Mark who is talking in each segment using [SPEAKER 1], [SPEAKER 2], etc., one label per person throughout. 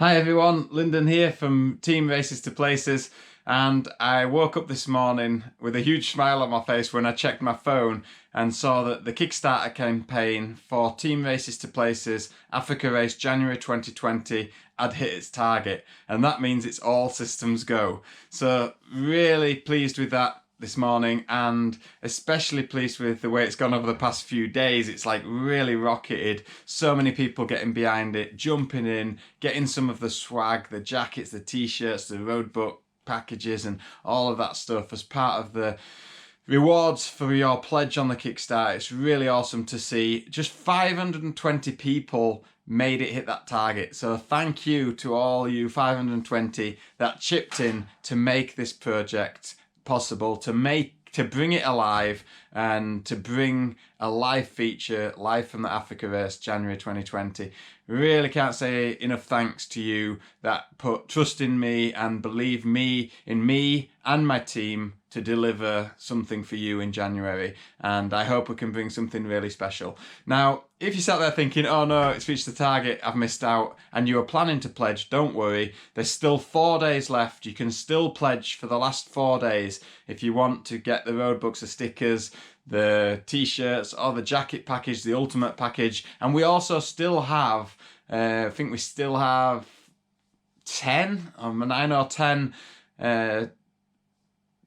[SPEAKER 1] Hi everyone, Lyndon here from Team R2P, and I woke up this morning with a huge smile on my face when I checked my phone and saw that the Kickstarter campaign for Team R2P Africa Race January 2020 had hit its target, and that means it's all systems go. So really pleased with that this morning, and especially pleased with the way it's gone over the past few days. It's like really rocketed. So many people getting behind it, jumping in, getting some of the swag, the jackets, the t-shirts, the roadbook packages and all of that stuff as part of the rewards for your pledge on the Kickstarter. It's really awesome to see. Just 520 people made it hit that target. So thank you to all you 520 that chipped in to make this project possible, to bring it alive and to bring a live feature live from the Africa Race January 2020. Really can't say enough thanks to you that put trust in me and believe in me and my team to deliver something for you in January, and I hope we can bring something really special. Now, if you sat there thinking, oh no, it's reached the target, I've missed out, and you were planning to pledge, don't worry, there's still 4 days left. You can still pledge for the last 4 days if you want to get the roadbooks, the stickers, the t-shirts or the jacket package, the ultimate package. And we also still have, I think we still have 10 or 9 or 10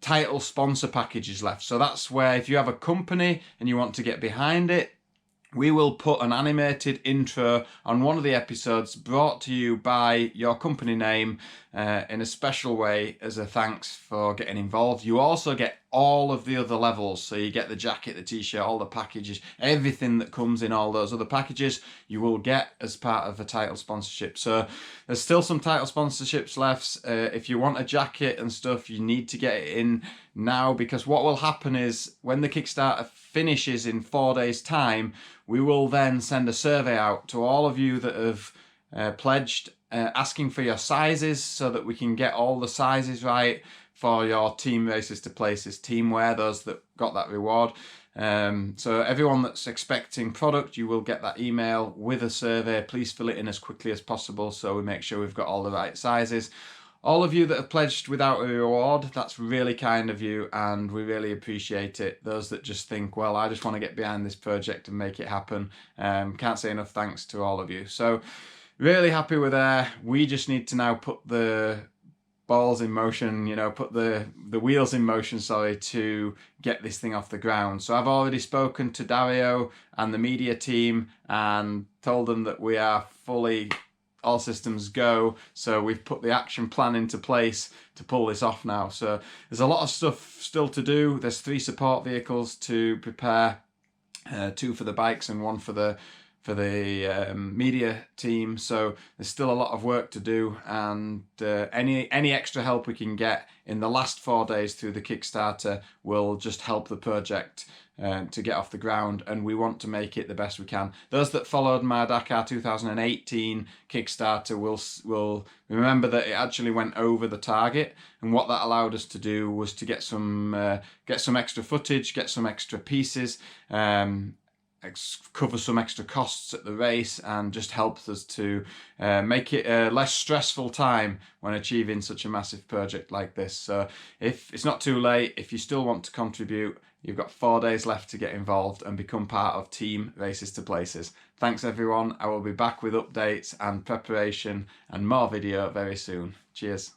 [SPEAKER 1] title sponsor packages left. So that's where if you have a company and you want to get behind it, we will put an animated intro on one of the episodes brought to you by your company name in a special way as a thanks for getting involved. You also get all of the other levels. So you get the jacket, the t-shirt, all the packages, everything that comes in all those other packages you will get as part of a title sponsorship. So there's still some title sponsorships left. If you want a jacket and stuff, you need to get it in now, because what will happen is when the Kickstarter finishes in 4 days time, we will then send a survey out to all of you that have pledged, asking for your sizes so that we can get all the sizes right for your Team R2P team wear, those that got that reward. So everyone that's expecting product, you will get that email with a survey. Please fill it in as quickly as possible so we make sure we've got all the right sizes. All of you that have pledged without a reward, that's really kind of you and we really appreciate it. Those that just think, well, I just want to get behind this project and make it happen, can't say enough thanks to all of you. So really happy with that. We just need to now put the balls in motion, put the wheels in motion, sorry, to get this thing off the ground. So I've already spoken to Dario and the media team and told them that we are fully all systems go. So we've put the action plan into place to pull this off now. So there's a lot of stuff still to do. There's 3 support vehicles to prepare, 2 for the bikes and 1 for the media team. So there's still a lot of work to do, and any extra help we can get in the last 4 days through the Kickstarter will just help the project to get off the ground, and we want to make it the best we can. Those that followed my Dakar 2018 Kickstarter will remember that it actually went over the target, and what that allowed us to do was to get some extra footage, get some extra pieces, cover some extra costs at the race, and just helps us to make it a less stressful time when achieving such a massive project like this. So if it's not too late, if you still want to contribute, you've got 4 days left to get involved and become part of Team R2P. Thanks everyone. I will be back with updates and preparation and more video very soon. Cheers.